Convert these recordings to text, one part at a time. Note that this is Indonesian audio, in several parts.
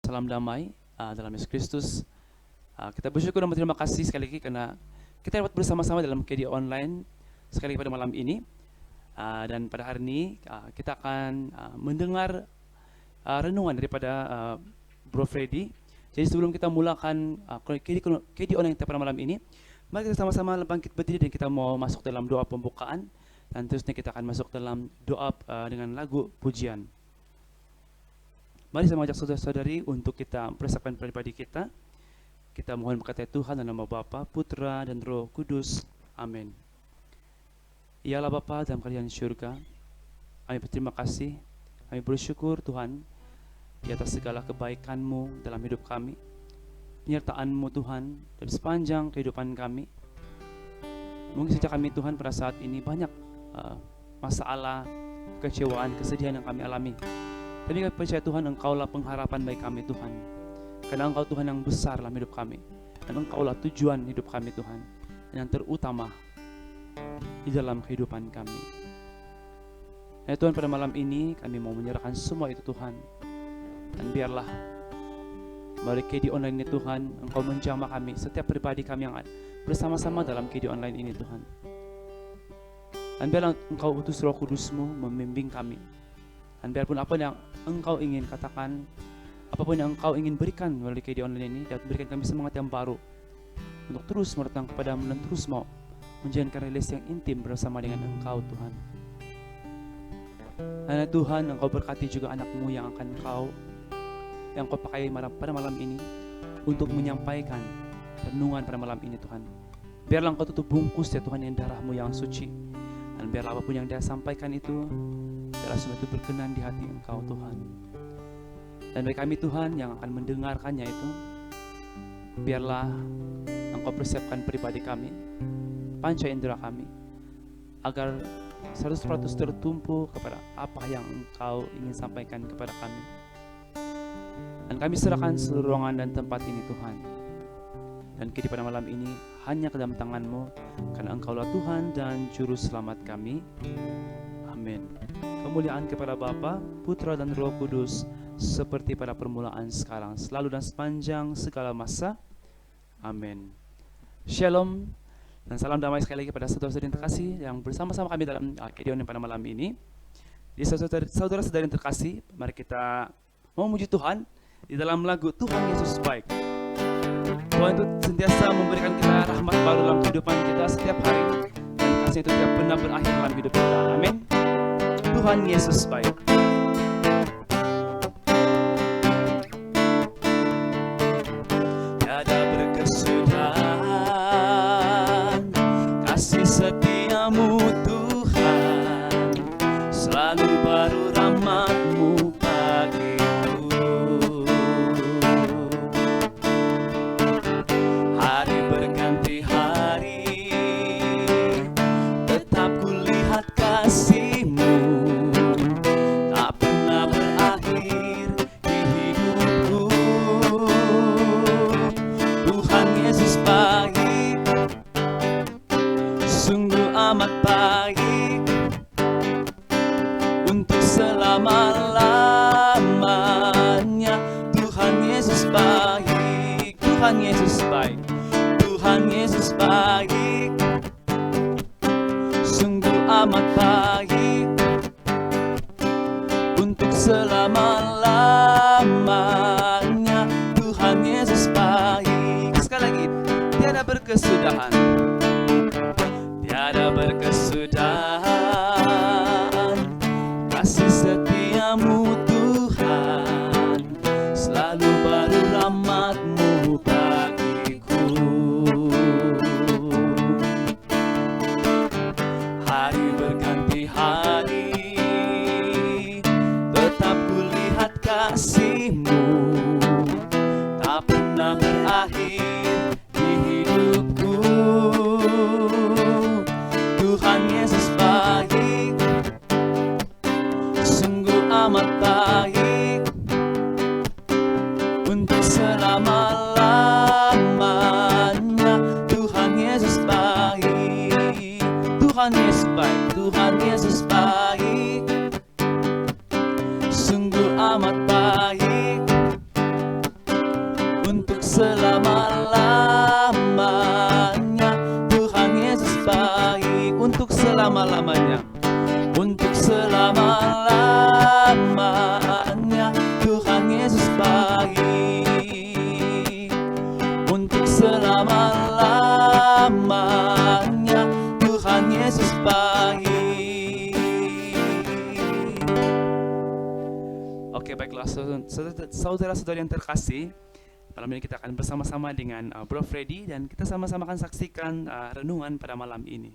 Salam damai dalam Yesus Kristus. Kita bersyukur dan berterima kasih sekali lagi karena kita dapat bersama-sama dalam KD Online sekali pada malam ini. Dan pada hari ini kita akan mendengar renungan daripada Bro Freddy. Jadi sebelum kita mulakan KD Online kita pada malam ini, mari kita sama-sama bangkit berdiri dan kita mau masuk dalam doa pembukaan. Dan terusnya kita akan masuk dalam doa dengan lagu pujian. Mari saya mengajak saudara-saudari untuk kita persiapkan pribadi kita. Kita mohon berkat Tuhan dalam nama Bapa, Putra, dan Roh Kudus. Amin. Ya Allah Bapa dalam kerajaan syurga, kami berterima kasih, kami bersyukur Tuhan di atas segala kebaikan-Mu dalam hidup kami, penyertaan-Mu Tuhan dari sepanjang kehidupan kami. Mungkin saja kami Tuhan pada saat ini banyak masalah, kekecewaan, kesedihan yang kami alami. Tapi kami percaya Tuhan, Engkau-lah pengharapan bagi kami Tuhan. Karena Engkau Tuhan yang besar dalam hidup kami. Dan Engkau-lah tujuan hidup kami Tuhan. Yang terutama di dalam kehidupan kami. Ya Tuhan, pada malam ini kami mau menyerahkan semua itu Tuhan. Dan biarlah melalui KD Online ini Tuhan, Engkau menjamah kami, setiap pribadi kami yang bersama-sama dalam KD Online ini Tuhan. Dan biarlah Engkau utus Roh Kudus-Mu membimbing kami. Dan biarpun apa yang Engkau ingin katakan, apapun yang Engkau ingin berikan melalui KD Online ini, dapat berikan kami semangat yang baru untuk terus berdatang kepada-Mu dan terus mau menjalankan relasi yang intim bersama dengan Engkau Tuhan. Dan Tuhan, Engkau berkati juga anak-Mu yang akan Engkau pakai pada malam ini untuk menyampaikan renungan pada malam ini Tuhan. Biarlah Engkau tutup bungkus ya Tuhan yang darah-Mu yang suci. Dan biarlah apapun yang Dia sampaikan itu, biarlah semua itu berkenan di hati Engkau Tuhan. Dan bagi kami Tuhan yang akan mendengarkannya itu, biarlah Engkau persiapkan pribadi kami, panca indera kami, agar 100% tertumpu kepada apa yang Engkau ingin sampaikan kepada kami. Dan kami serahkan seluruh ruangan dan tempat ini Tuhan. Dan kini pada malam ini hanya ke dalam tangan-Mu, karena Engkau-lah Tuhan dan Juru Selamat kami. Amin. Kemuliaan kepada Bapa, Putra, dan Roh Kudus, seperti pada permulaan, sekarang, selalu, dan sepanjang segala masa. Amin. Shalom dan salam damai sekali lagi pada saudara-saudari yang terkasih yang bersama-sama kami dalam KD Online pada malam ini. Jadi saudara-saudari yang terkasih, mari kita memuji Tuhan di dalam lagu Tuhan Yesus Baik. Tuhan itu sentiasa memberikan kita rahmat baru dalam kehidupan kita setiap hari, dan kasih itu tidak pernah berakhir dalam hidup kita. Amin. Tuhan Yesus baik. Tiada berkesudahan kasih setia-Mu Tuhan, selalu baru rahmat-Mu bagiku. Hari berganti hari, tetap kulihat kasih-Mu, tak pernah berakhir di hidupku. Tuhan Yesus baik, sungguh amat baik, untuk selama-lamanya. Tuhan Yesus baik, Tuhan Yesus baik, Tuhan Yesus baik, sungguh amat baik, untuk selama-lamanya. Tuhan Yesus baik. Sekali lagi, tiada berkesudahan, tiada berkesudahan kasih setia-Mu Tuhan, selalu baru rahmat-Mu bagiku. Hari berganti hari, tetap kulihat kasih-Mu, tak pernah berakhir di hidupku. Tuhan Yesus baik, sungguh amat baik, untuk selama-lamanya. Tuhan Yesus baik, Tuhan Yesus baik, Tuhan Yesus baik, sungguh amat baik, selama-lamanya. Tuhan Yesus baik untuk selama-lamanya. Untuk selama-lamanya Tuhan Yesus baik. Untuk selama-lamanya Tuhan Yesus baik. Oke, baiklah saudara-saudari yang terkasih, malam ini kita akan bersama-sama dengan Bro Freddy dan kita sama-sama akan saksikan renungan pada malam ini.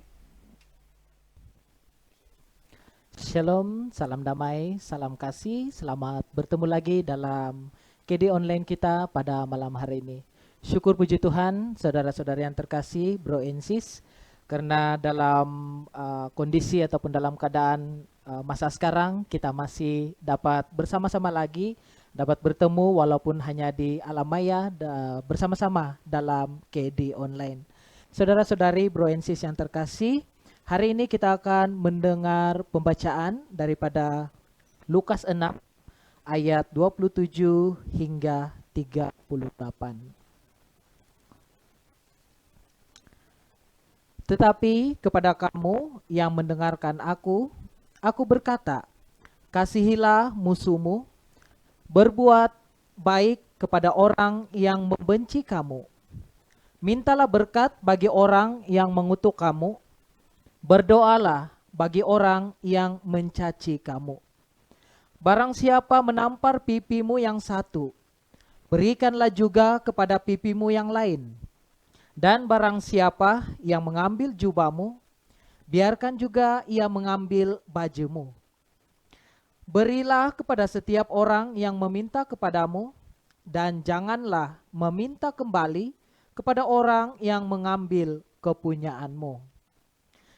Shalom, salam damai, salam kasih, selamat bertemu lagi dalam KD online kita pada malam hari ini. Syukur puji Tuhan, saudara-saudari yang terkasih, bro and sis, karena dalam kondisi ataupun dalam keadaan masa sekarang kita masih dapat bersama-sama lagi, dapat bertemu walaupun hanya di alam maya bersama-sama dalam KD online. Saudara-saudari, bro and sis yang terkasih, hari ini kita akan mendengar pembacaan daripada Lukas 6 ayat 27 hingga 38. Tetapi kepada kamu yang mendengarkan aku berkata, kasihilah musuhmu, berbuat baik kepada orang yang membenci kamu, mintalah berkat bagi orang yang mengutuk kamu, berdoalah bagi orang yang mencaci kamu. Barang siapa menampar pipimu yang satu, berikanlah juga kepada pipimu yang lain. Dan barang siapa yang mengambil jubahmu, biarkan juga ia mengambil bajumu. Berilah kepada setiap orang yang meminta kepadamu, dan janganlah meminta kembali kepada orang yang mengambil kepunyaanmu.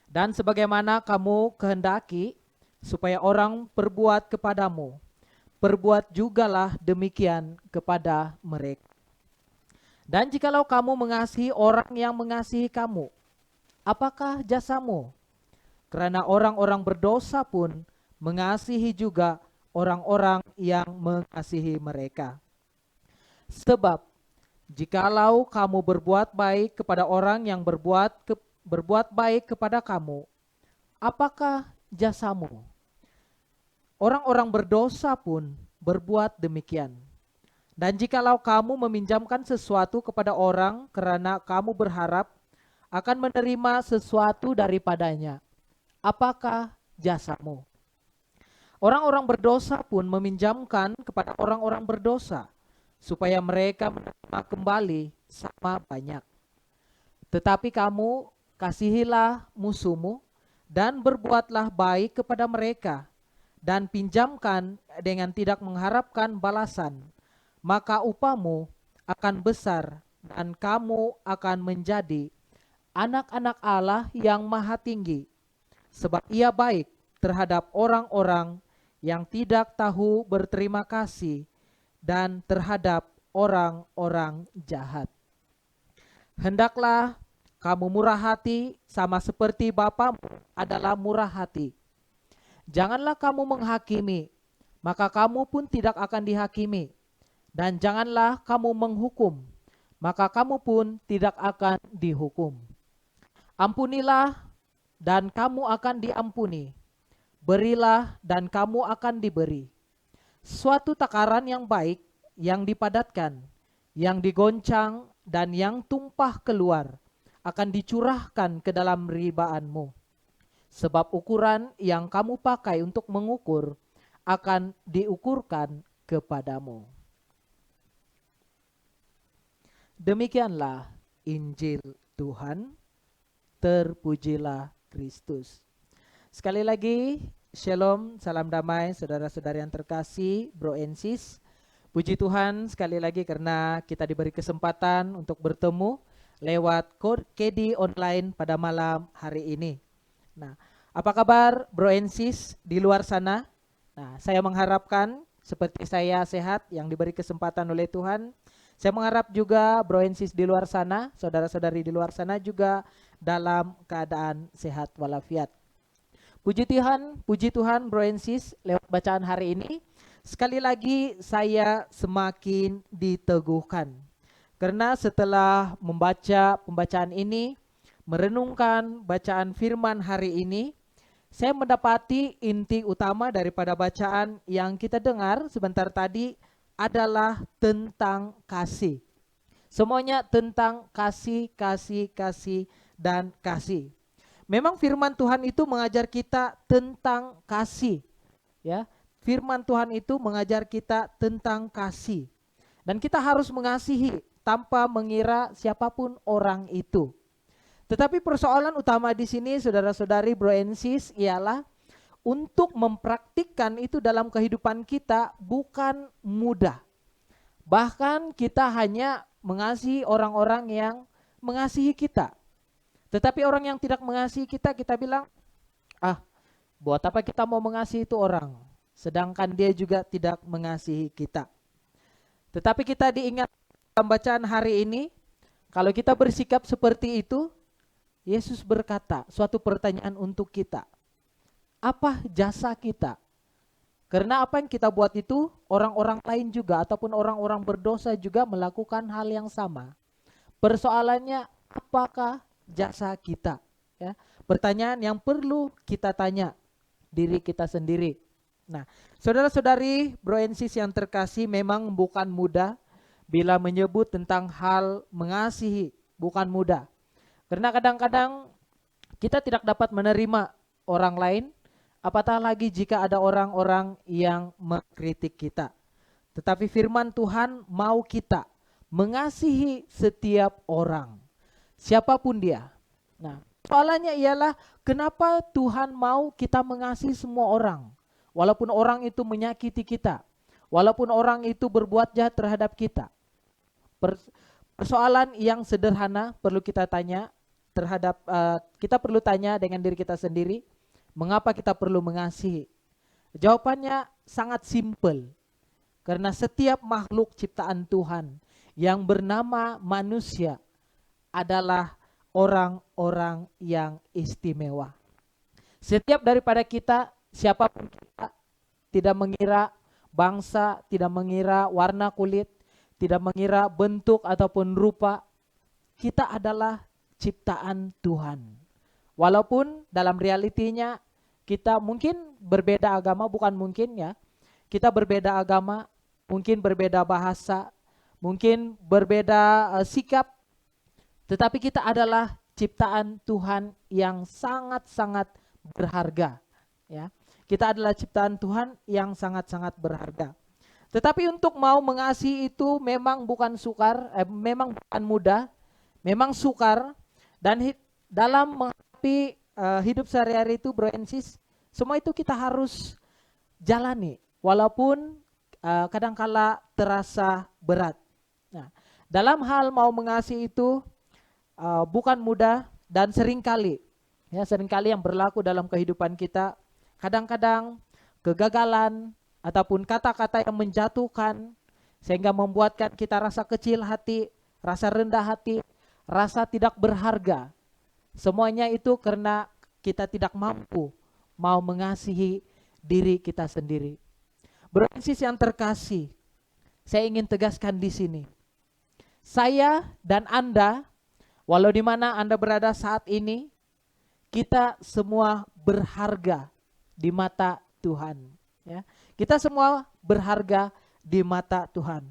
Dan sebagaimana kamu kehendaki supaya orang perbuat kepadamu, perbuat jugalah demikian kepada mereka. Dan jikalau kamu mengasihi orang yang mengasihi kamu, apakah jasamu? Karena orang-orang berdosa pun mengasihi juga orang-orang yang mengasihi mereka. Sebab jikalau kamu berbuat baik kepada orang yang berbuat baik kepada kamu, apakah jasamu? Orang-orang berdosa pun berbuat demikian. Dan jikalau kamu meminjamkan sesuatu kepada orang karena kamu berharap akan menerima sesuatu daripadanya, apakah jasamu? Orang-orang berdosa pun meminjamkan kepada orang-orang berdosa supaya mereka menerima kembali sama banyak. Tetapi kamu kasihilah musuhmu dan berbuatlah baik kepada mereka dan pinjamkan dengan tidak mengharapkan balasan, maka upahmu akan besar dan kamu akan menjadi anak-anak Allah yang maha tinggi, sebab ia baik terhadap orang-orang yang tidak tahu berterima kasih dan terhadap orang-orang jahat. Hendaklah kamu murah hati sama seperti Bapamu adalah murah hati. Janganlah kamu menghakimi, maka kamu pun tidak akan dihakimi. Dan janganlah kamu menghukum, maka kamu pun tidak akan dihukum. Ampunilah dan kamu akan diampuni. Berilah dan kamu akan diberi. Suatu takaran yang baik, yang dipadatkan, yang digoncang dan yang tumpah keluar, akan dicurahkan ke dalam ribaanmu. Sebab ukuran yang kamu pakai untuk mengukur akan diukurkan kepadamu. Demikianlah Injil Tuhan. Terpujilah Kristus. Sekali lagi, shalom, salam damai, saudara-saudari yang terkasih, bro and sis. Puji Tuhan sekali lagi karena kita diberi kesempatan untuk bertemu lewat KD online pada malam hari ini. Nah, apa kabar bro and sis di luar sana? Nah, saya mengharapkan seperti saya sehat yang diberi kesempatan oleh Tuhan. Saya mengharap juga bro and sis di luar sana, saudara-saudari di luar sana juga dalam keadaan sehat walafiat. Puji Tuhan bro and sis, lewat bacaan hari ini sekali lagi saya semakin diteguhkan. Karena setelah membaca pembacaan ini, merenungkan bacaan firman hari ini, saya mendapati inti utama daripada bacaan yang kita dengar sebentar tadi adalah tentang kasih. Semuanya tentang kasih, kasih, kasih, dan kasih. Memang firman Tuhan itu mengajar kita tentang kasih, ya. Firman Tuhan itu mengajar kita tentang kasih. Dan kita harus mengasihi tanpa mengira siapapun orang itu. Tetapi persoalan utama di sini saudara-saudari bro and sis ialah untuk mempraktikkan itu dalam kehidupan kita bukan mudah. Bahkan kita hanya mengasihi orang-orang yang mengasihi kita. Tetapi orang yang tidak mengasihi kita, kita bilang, buat apa kita mau mengasihi itu orang? Sedangkan dia juga tidak mengasihi kita. Tetapi kita diingat dalam bacaan hari ini, kalau kita bersikap seperti itu, Yesus berkata suatu pertanyaan untuk kita. Apa jasa kita? Karena apa yang kita buat itu, orang-orang lain juga ataupun orang-orang berdosa juga melakukan hal yang sama. Persoalannya, apakah jasa kita? Ya, pertanyaan yang perlu kita tanya diri kita sendiri. Nah, saudara-saudari, bro and sis yang terkasih, memang bukan mudah bila menyebut tentang hal mengasihi, bukan mudah. Karena kadang-kadang kita tidak dapat menerima orang lain, apatah lagi jika ada orang-orang yang mengkritik kita. Tetapi firman Tuhan mau kita mengasihi setiap orang, siapapun dia. Nah, soalannya ialah kenapa Tuhan mau kita mengasihi semua orang? Walaupun orang itu menyakiti kita, walaupun orang itu berbuat jahat terhadap kita. Persoalan yang sederhana perlu kita tanya kita perlu tanya dengan diri kita sendiri, mengapa kita perlu mengasihi? Jawabannya sangat simpel. Karena setiap makhluk ciptaan Tuhan yang bernama manusia adalah orang-orang yang istimewa. Setiap daripada kita, siapapun kita, tidak mengira bangsa, tidak mengira warna kulit, tidak mengira bentuk ataupun rupa, kita adalah ciptaan Tuhan. Walaupun dalam realitinya kita mungkin berbeda agama, bukan mungkin ya, kita berbeda agama, mungkin berbeda bahasa, mungkin berbeda sikap, tetapi kita adalah ciptaan Tuhan yang sangat-sangat berharga, ya. Kita adalah ciptaan Tuhan yang sangat-sangat berharga. Tetapi untuk mau mengasihi itu memang bukan sukar, memang bukan mudah, memang sukar. Dan dalam menghadapi hidup sehari-hari itu bro and sis, semua itu kita harus jalani. Walaupun kadangkala terasa berat. Nah, dalam hal mau mengasihi itu bukan mudah dan seringkali yang berlaku dalam kehidupan kita, kadang-kadang kegagalan ataupun kata-kata yang menjatuhkan sehingga membuatkan kita rasa kecil hati, rasa rendah hati, rasa tidak berharga. Semuanya itu karena kita tidak mampu mau mengasihi diri kita sendiri. Bro and sis yang terkasih, saya ingin tegaskan di sini. Saya dan Anda, walau di mana Anda berada saat ini, kita semua berharga di mata Tuhan. Ya. Kita semua berharga di mata Tuhan.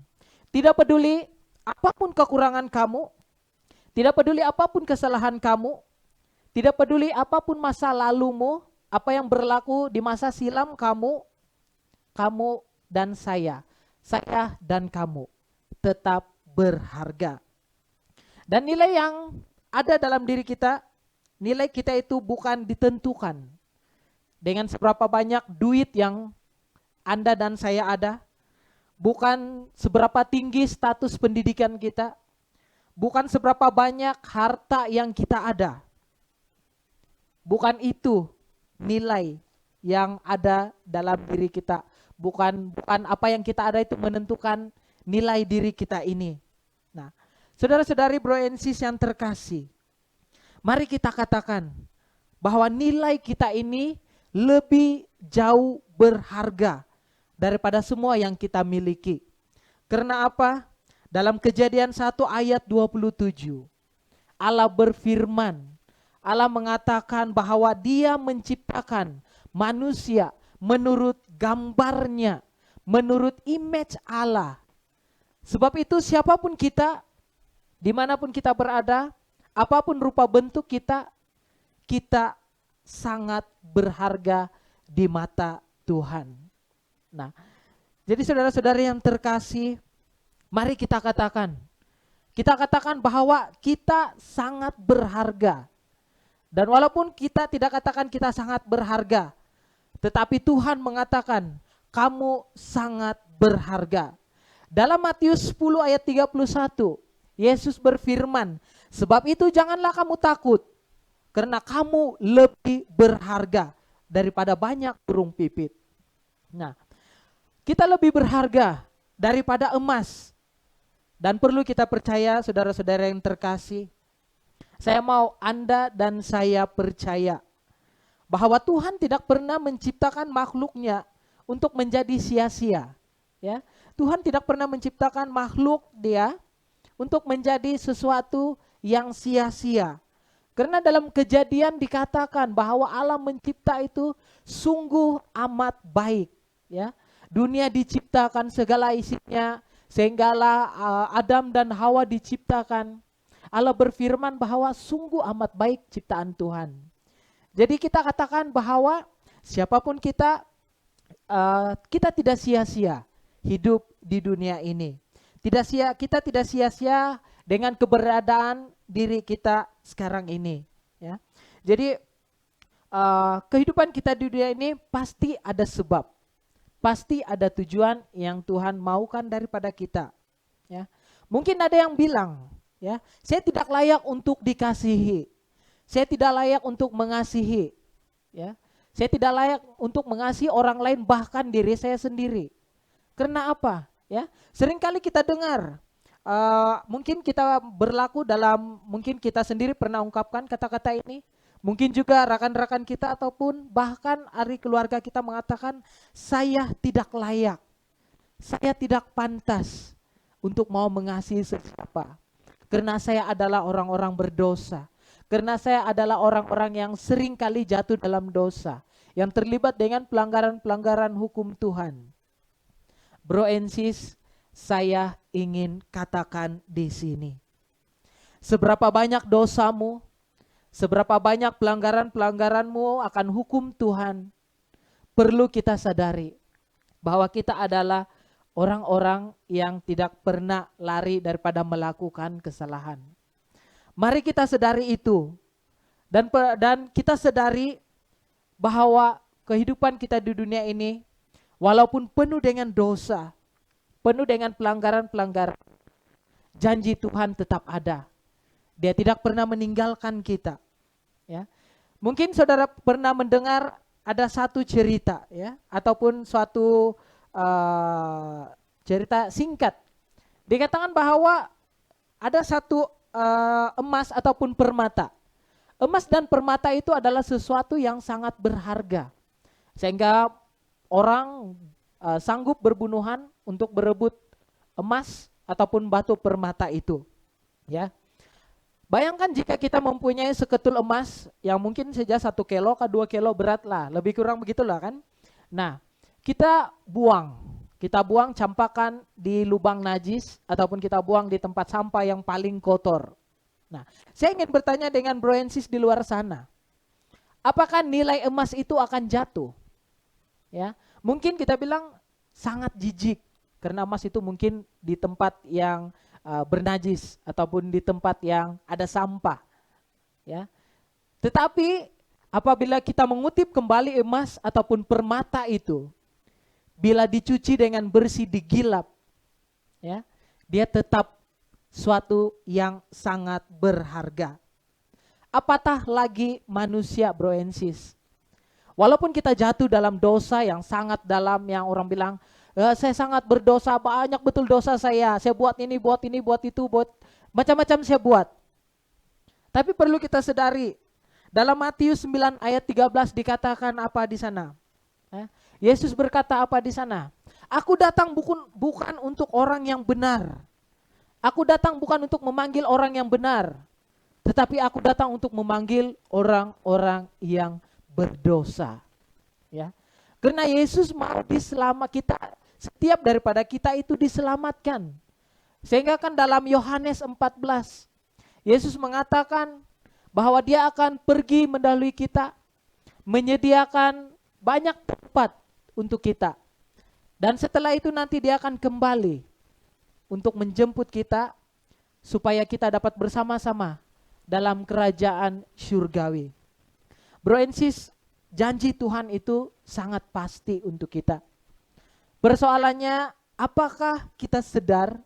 Tidak peduli apapun kekurangan kamu, tidak peduli apapun kesalahan kamu, tidak peduli apapun masa lalumu, apa yang berlaku di masa silam kamu dan saya dan kamu tetap berharga. Dan nilai yang ada dalam diri kita, nilai kita itu bukan ditentukan dengan seberapa banyak duit yang Anda dan saya ada, bukan seberapa tinggi status pendidikan kita, bukan seberapa banyak harta yang kita ada. Bukan itu nilai yang ada dalam diri kita. Bukan apa yang kita ada itu menentukan nilai diri kita ini. Nah, saudara-saudari bro and sis yang terkasih, mari kita katakan bahwa nilai kita ini lebih jauh berharga daripada semua yang kita miliki. Karena apa? Dalam Kejadian 1 ayat 27, Allah berfirman, Allah mengatakan bahwa Dia menciptakan manusia menurut gambarnya, menurut image Allah. Sebab itu siapapun kita, dimanapun kita berada, apapun rupa bentuk kita, kita sangat berharga di mata Tuhan. Nah, jadi saudara-saudara yang terkasih, mari kita katakan bahwa kita sangat berharga. Dan walaupun kita tidak katakan kita sangat berharga, tetapi Tuhan mengatakan kamu sangat berharga. Dalam Matius 10 ayat 31, Yesus berfirman, sebab itu janganlah kamu takut, karena kamu lebih berharga daripada banyak burung pipit. Nah, kita lebih berharga daripada emas. Dan perlu kita percaya, saudara-saudara yang terkasih, saya mau Anda dan saya percaya bahwa Tuhan tidak pernah menciptakan makhluknya untuk menjadi sia-sia. Ya, Tuhan tidak pernah menciptakan makhluk Dia untuk menjadi sesuatu yang sia-sia. Karena dalam Kejadian dikatakan bahwa Allah mencipta itu sungguh amat baik. Ya, dunia diciptakan segala isinya, sehinggalah Adam dan Hawa diciptakan. Allah berfirman bahwa sungguh amat baik ciptaan Tuhan. Jadi kita katakan bahwa siapapun kita, kita tidak sia-sia hidup di dunia ini. Kita tidak sia-sia dengan keberadaan diri kita sekarang ini. Ya. Jadi kehidupan kita di dunia ini pasti ada sebab, pasti ada tujuan yang Tuhan maukan daripada kita. Ya. Mungkin ada yang bilang, ya, saya tidak layak untuk dikasihi, saya tidak layak untuk mengasihi, ya, saya tidak layak untuk mengasihi orang lain bahkan diri saya sendiri. Karena apa? Ya, seringkali kita dengar, mungkin kita berlaku dalam, mungkin kita sendiri pernah ungkapkan kata-kata ini, mungkin juga rekan-rekan kita ataupun bahkan ahli keluarga kita mengatakan, saya tidak layak, saya tidak pantas untuk mau mengasihi sesiapa. Karena saya adalah orang-orang berdosa, karena saya adalah orang-orang yang seringkali jatuh dalam dosa, yang terlibat dengan pelanggaran-pelanggaran hukum Tuhan. Bro and sis, saya ingin katakan di sini, seberapa banyak dosamu, seberapa banyak pelanggaran-pelanggaranmu akan hukum Tuhan, perlu kita sadari bahwa kita adalah orang-orang yang tidak pernah lari daripada melakukan kesalahan. Mari kita sadari itu, dan kita sadari bahwa kehidupan kita di dunia ini, walaupun penuh dengan dosa, penuh dengan pelanggaran-pelanggaran, janji Tuhan tetap ada. Dia tidak pernah meninggalkan kita. Ya. Mungkin saudara pernah mendengar ada satu cerita, ya, ataupun suatu cerita singkat. Dikatakan bahwa ada satu emas ataupun permata. Emas dan permata itu adalah sesuatu yang sangat berharga, sehingga orang sanggup berbunuhan untuk berebut emas ataupun batu permata itu. Ya, bayangkan jika kita mempunyai seketul emas yang mungkin saja 1 kilo ke 2 kilo berat lah, lebih kurang begitulah kan. Nah, kita buang campakan di lubang najis ataupun kita buang di tempat sampah yang paling kotor. Nah, saya ingin bertanya dengan bro and sis di luar sana, apakah nilai emas itu akan jatuh? Ya, mungkin kita bilang sangat jijik karena emas itu mungkin di tempat yang bernajis ataupun di tempat yang ada sampah. Ya, tetapi apabila kita mengutip kembali emas ataupun permata itu, bila dicuci dengan bersih, digilap, ya, dia tetap suatu yang sangat berharga. Apatah lagi manusia, bro and sis. Walaupun kita jatuh dalam dosa yang sangat dalam, yang orang bilang, saya sangat berdosa, banyak betul dosa saya buat ini, buat itu, buat macam-macam saya buat. Tapi perlu kita sadari, dalam Matius 9 ayat 13 dikatakan apa di sana? Yesus berkata apa di sana? Aku datang bukan untuk orang yang benar, Aku datang bukan untuk memanggil orang yang benar, tetapi aku datang untuk memanggil orang-orang yang berdosa. Ya, karena Yesus mau kita, setiap daripada kita itu diselamatkan. Sehingga kan dalam Yohanes 14, Yesus mengatakan bahwa dia akan pergi mendahului kita, menyediakan banyak tempat untuk kita. Dan setelah itu nanti dia akan kembali untuk menjemput kita supaya kita dapat bersama-sama dalam kerajaan syurgawi. Bro and sis, janji Tuhan itu sangat pasti untuk kita. Persoalannya, apakah kita sadar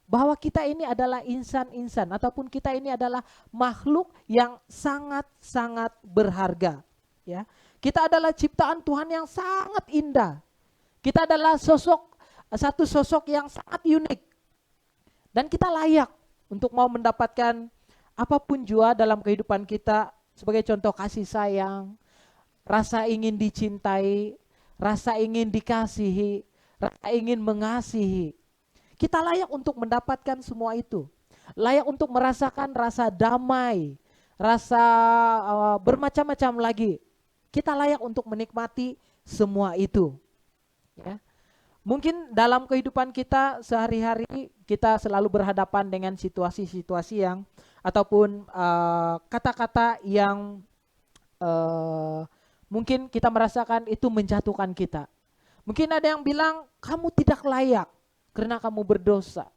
bahwa kita ini adalah insan-insan ataupun kita ini adalah makhluk yang sangat-sangat berharga, ya. Kita adalah ciptaan Tuhan yang sangat indah. Kita adalah satu sosok yang sangat unik. Dan kita layak untuk mau mendapatkan apapun jua dalam kehidupan kita, sebagai contoh kasih sayang, rasa ingin dicintai, rasa ingin dikasihi, rasa ingin mengasihi. Kita layak untuk mendapatkan semua itu. Layak untuk merasakan rasa damai, rasa bermacam-macam lagi. Kita layak untuk menikmati semua itu. Ya. Mungkin dalam kehidupan kita sehari-hari kita selalu berhadapan dengan situasi-situasi yang ataupun kata-kata yang mungkin kita merasakan itu menjatuhkan kita. Mungkin ada yang bilang kamu tidak layak karena kamu berdosa.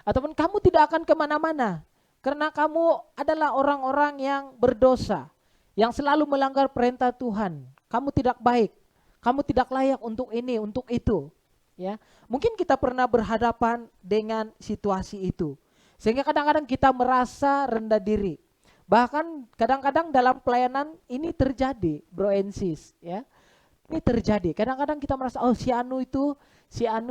Ataupun kamu tidak akan kemana-mana karena kamu adalah orang-orang yang berdosa, yang selalu melanggar perintah Tuhan. Kamu tidak baik, kamu tidak layak untuk ini, untuk itu. Ya, mungkin kita pernah berhadapan dengan situasi itu. Sehingga kadang-kadang kita merasa rendah diri. Bahkan kadang-kadang dalam pelayanan ini terjadi, bro and sis, ya. Ini terjadi. Kadang-kadang kita merasa, oh si Anu,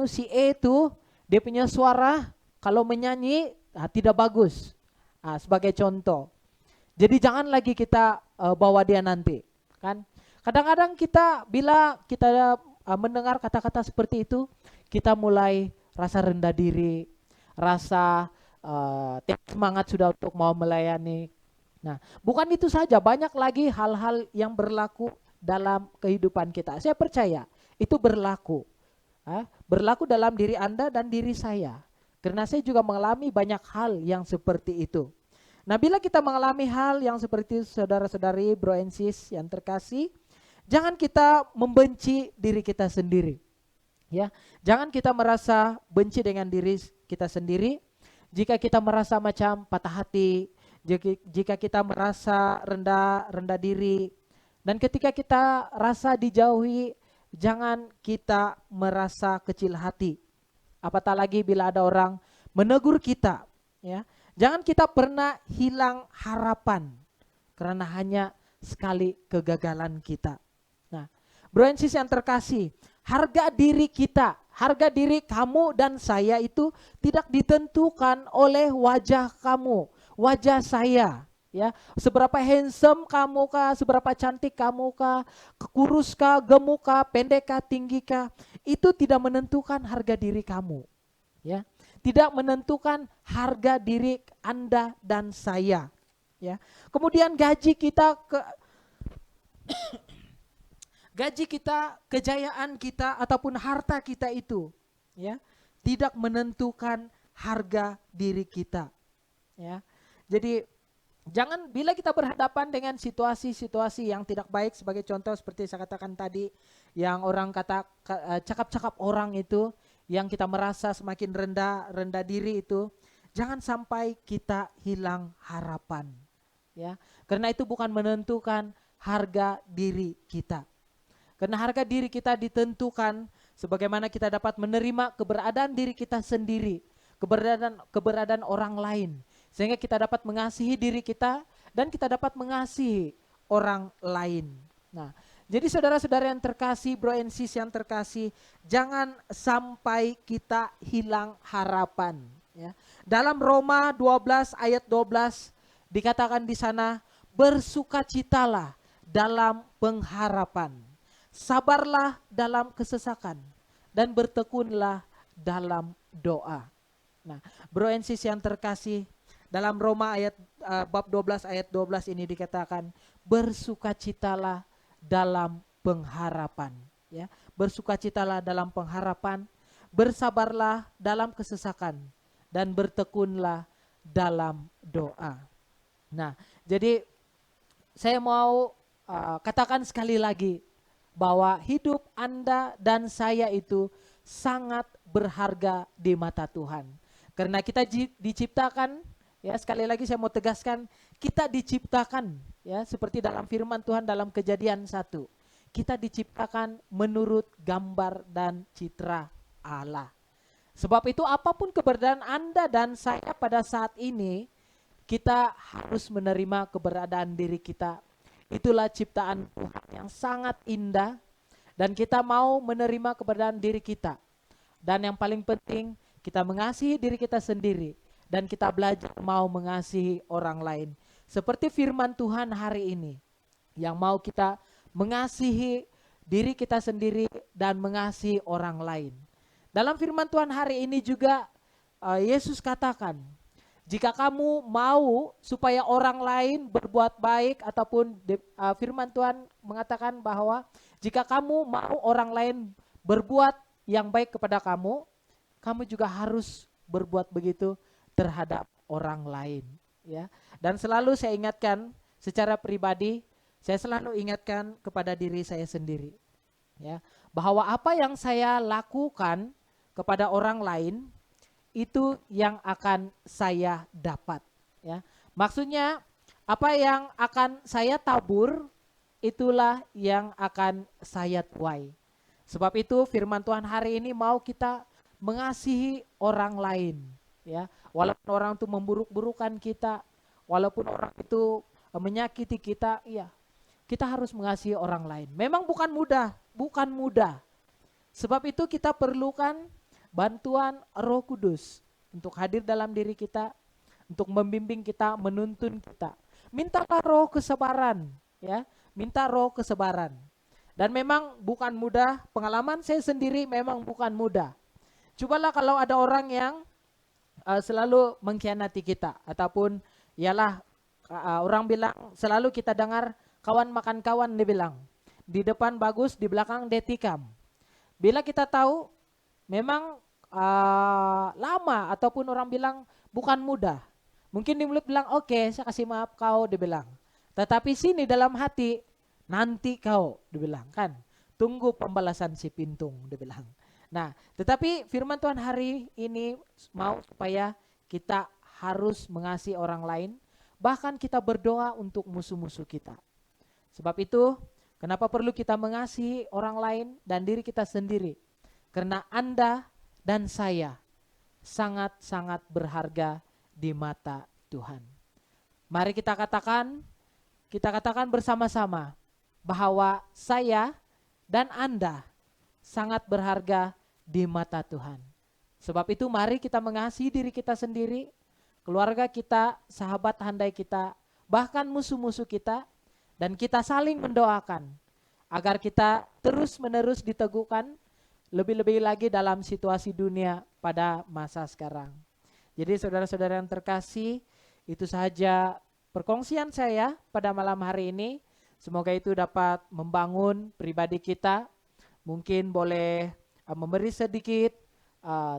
si E itu, dia punya suara kalau menyanyi tidak bagus. Sebagai contoh. Jadi jangan lagi kita bawa dia nanti, kan? Kadang-kadang kita bila kita mendengar kata-kata seperti itu, kita mulai rasa rendah diri, rasa semangat sudah untuk mau melayani. Nah, bukan itu saja, banyak lagi hal-hal yang berlaku dalam kehidupan kita. Saya percaya itu berlaku. Berlaku dalam diri Anda dan diri saya. Karena saya juga mengalami banyak hal yang seperti itu. Nah, bila kita mengalami hal yang seperti itu, saudara-saudari, bro and sis yang terkasih, jangan kita membenci diri kita sendiri. Ya, jangan kita merasa benci dengan diri kita sendiri. Jika kita merasa macam patah hati, jika kita merasa rendah diri, dan ketika kita rasa dijauhi, jangan kita merasa kecil hati. Apatah lagi bila ada orang menegur kita, ya. Jangan kita pernah hilang harapan karena hanya sekali kegagalan kita. Nah, bro and sis yang terkasih, harga diri kita, harga diri kamu dan saya itu tidak ditentukan oleh wajah kamu, wajah saya. Ya, seberapa handsome kamu kah, seberapa cantik kamu kah, kurus kah, gemuk kah, pendek kah, tinggi kah, itu tidak menentukan harga diri kamu. Ya, tidak menentukan harga diri Anda dan saya. Ya, kemudian gaji kita, kejayaan kita ataupun harta kita itu, ya, tidak menentukan harga diri kita. Ya, jadi jangan bila kita berhadapan dengan situasi-situasi yang tidak baik, sebagai contoh seperti saya katakan tadi, yang orang cakap-cakap orang itu, yang kita merasa semakin rendah diri itu, jangan sampai kita hilang harapan, ya. Karena itu bukan menentukan harga diri kita. Karena harga diri kita ditentukan sebagaimana kita dapat menerima keberadaan diri kita sendiri, keberadaan orang lain, sehingga kita dapat mengasihi diri kita dan kita dapat mengasihi orang lain. Nah, jadi saudara-saudara yang terkasih, bro and sis yang terkasih, jangan sampai kita hilang harapan. Ya. Dalam Roma 12 ayat 12 dikatakan di sana, bersukacitalah dalam pengharapan, sabarlah dalam kesesakan, dan bertekunlah dalam doa. Nah, bro and sis yang terkasih, dalam Roma bab 12 ayat 12 ini dikatakan, bersukacitalah dalam pengharapan, ya. Bersukacitalah dalam pengharapan, bersabarlah dalam kesesakan, dan bertekunlah dalam doa. Nah, jadi saya mau katakan sekali lagi bahwa hidup Anda dan saya itu sangat berharga di mata Tuhan. Karena kita diciptakan, ya, sekali lagi saya mau tegaskan, kita diciptakan, ya, seperti dalam firman Tuhan dalam Kejadian 1. Kita diciptakan menurut gambar dan citra Allah. Sebab itu apapun keberadaan Anda dan saya pada saat ini, kita harus menerima keberadaan diri kita. Itulah ciptaan Tuhan yang sangat indah, dan kita mau menerima keberadaan diri kita. Dan yang paling penting, kita mengasihi diri kita sendiri, dan kita belajar mau mengasihi orang lain. Seperti firman Tuhan hari ini, yang mau kita mengasihi diri kita sendiri dan mengasihi orang lain. Dalam firman Tuhan hari ini juga Yesus katakan, jika kamu mau supaya orang lain berbuat baik, ataupun firman Tuhan mengatakan bahwa jika kamu mau orang lain berbuat yang baik kepada kamu, kamu juga harus berbuat begitu terhadap orang lain, ya. Dan selalu saya ingatkan secara pribadi, saya selalu ingatkan kepada diri saya sendiri, ya, bahwa apa yang saya lakukan kepada orang lain itu yang akan saya dapat, ya. Maksudnya apa yang akan saya tabur, itulah yang akan saya tuai. Sebab itu firman Tuhan hari ini mau kita mengasihi orang lain, ya. Walaupun orang itu memburuk-burukan kita, walaupun orang itu menyakiti kita, ya, kita harus mengasihi orang lain. Memang bukan mudah, bukan mudah. Sebab itu kita perlukan bantuan Roh Kudus untuk hadir dalam diri kita, untuk membimbing kita, menuntun kita. Mintalah roh kesabaran, ya, minta roh kesabaran. Dan memang bukan mudah, pengalaman saya sendiri memang bukan mudah. Cobalah kalau ada orang yang selalu mengkhianati kita, ataupun ialah orang bilang, selalu kita dengar kawan makan kawan, dia bilang, di depan bagus, di belakang dia tikam. Bila kita tahu memang lama, ataupun orang bilang bukan mudah. Mungkin di mulut bilang, oke, saya kasih maaf kau, dia bilang. Tetapi sini dalam hati, nanti kau, dia bilang, kan. Tunggu pembalasan si pintung, dia bilang. Nah, tetapi firman Tuhan hari ini mau supaya kita harus mengasihi orang lain, bahkan kita berdoa untuk musuh-musuh kita. Sebab itu, kenapa perlu kita mengasihi orang lain dan diri kita sendiri? Karena Anda dan saya sangat-sangat berharga di mata Tuhan. Mari kita katakan bersama-sama bahwa saya dan Anda sangat berharga di mata Tuhan. Sebab itu mari kita mengasihi diri kita sendiri, keluarga kita, sahabat handai kita, bahkan musuh-musuh kita, dan kita saling mendoakan agar kita terus-menerus diteguhkan, lebih-lebih lagi dalam situasi dunia pada masa sekarang. Jadi saudara-saudara yang terkasih, itu sahaja perkongsian saya pada malam hari ini. Semoga itu dapat membangun pribadi kita. Mungkin boleh memberi sedikit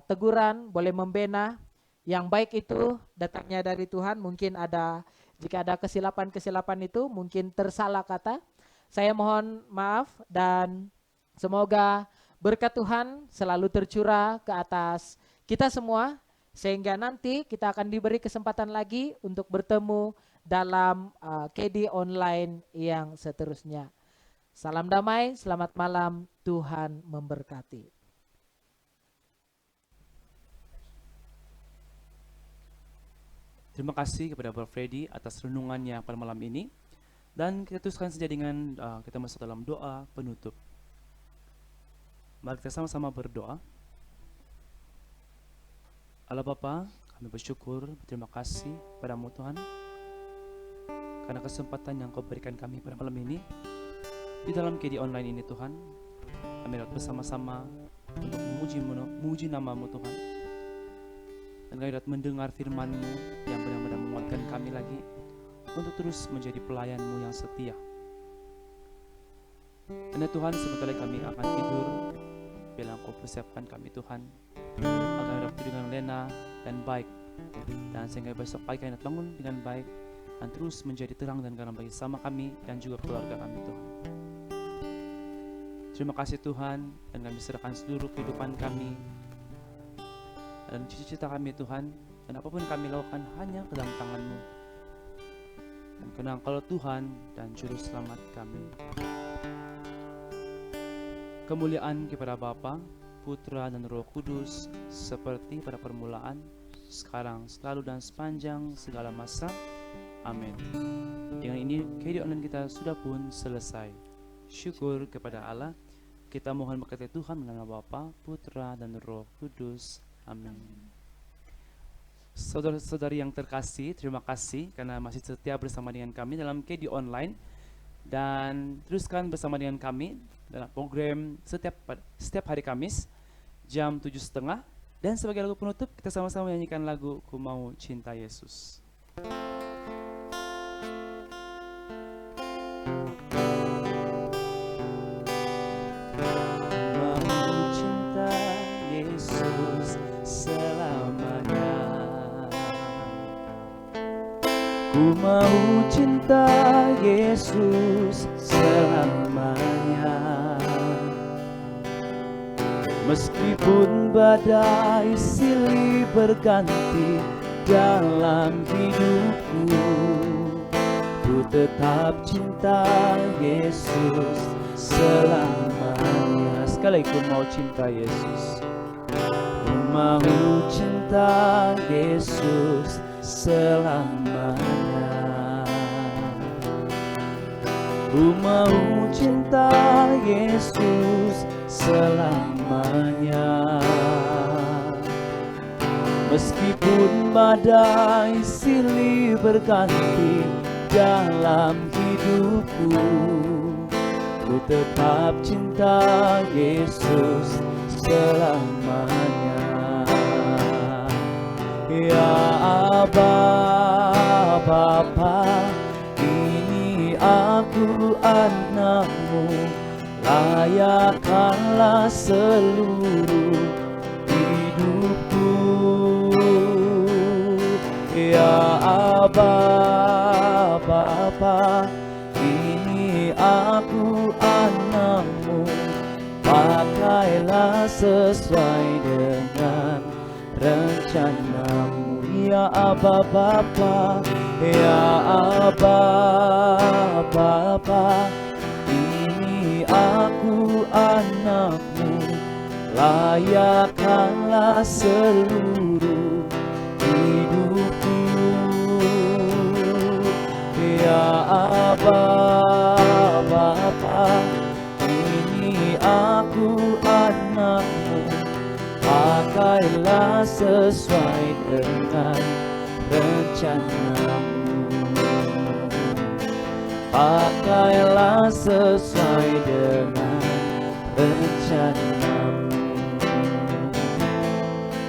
teguran, boleh membina. Yang baik itu datangnya dari Tuhan. Mungkin jika ada kesilapan-kesilapan itu, mungkin tersalah kata, saya mohon maaf, dan semoga berkat Tuhan selalu tercurah ke atas kita semua, sehingga nanti kita akan diberi kesempatan lagi untuk bertemu dalam KD online yang seterusnya. Salam damai, selamat malam, Tuhan memberkati. Terima kasih kepada Bro Freddy atas renungannya pada malam ini. Dan kita teruskan saja dengan kita masuk dalam doa penutup. Mari kita sama-sama berdoa. Allah Bapa, kami bersyukur, berterima kasih padamu Tuhan, karena kesempatan yang Kau berikan kami pada malam ini di dalam KD online ini Tuhan. Kami dapat bersama-sama untuk memuji namamu Tuhan. Dan kami dapat mendengar firman-Mu yang benar-benar menguatkan kami lagi untuk terus menjadi pelayan-Mu yang setia. Dan Tuhan, sebentar lagi kami akan tidur, biarlah Engkau persiapkan kami Tuhan, agar kami dapat tidur dengan lena dan baik, dan sehingga besok pagi kami dapat bangun dengan baik dan terus menjadi terang dan garam bagi sama kami dan juga keluarga kami Tuhan. Terima kasih Tuhan, dan kami serahkan seluruh kehidupan kami dan cita-cita kami Tuhan, dan apapun kami lakukan hanya ke dalam tangan-Mu. Dan karena Engkau Tuhan dan Juru Selamat kami. Kemuliaan kepada Bapa, Putra dan Roh Kudus, seperti pada permulaan, sekarang, selalu dan sepanjang segala masa. Amin. Dengan ini kehidupan kita sudah pun selesai. Syukur kepada Allah. Kita mohon berkati Tuhan dalam nama Bapa, Putra dan Roh Kudus. Amin. Saudara-saudari yang terkasih, terima kasih karena masih setia bersama dengan kami dalam KD Online, dan teruskan bersama dengan kami dalam program setiap hari Kamis jam 7.30. Dan sebagai lagu penutup, kita sama-sama menyanyikan lagu Ku Mau Cinta Yesus. Ku mau cinta Yesus selamanya, meskipun badai silih berganti dalam hidupku. Ku tetap cinta Yesus selamanya. Sekali lagi, ku mau cinta Yesus. Ku mau cinta Yesus selamanya. Ku mau cinta Yesus selamanya, meskipun badai silih berganti dalam hidupku. Ku tetap cinta Yesus selamanya. Ya Aba, Bapa, ini aku anak-Mu, layakkanlah seluruh hidupku. Ya Aba, Bapa, ini aku anak-Mu, pakailah sesuai dengan rencana-Mu. Ya Aba Bapa, ya Aba Bapa, ini aku anak-Mu, layakkanlah seluruh hidupku. Ya Aba Bapa, ini aku anak-Mu, pakailah sesuai dengan rencana-Mu. Pakailah sesuai dengan rencana-Mu.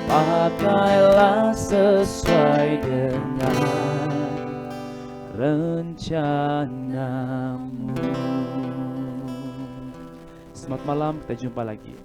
Pakailah sesuai dengan rencana-Mu. Selamat malam, kita jumpa lagi.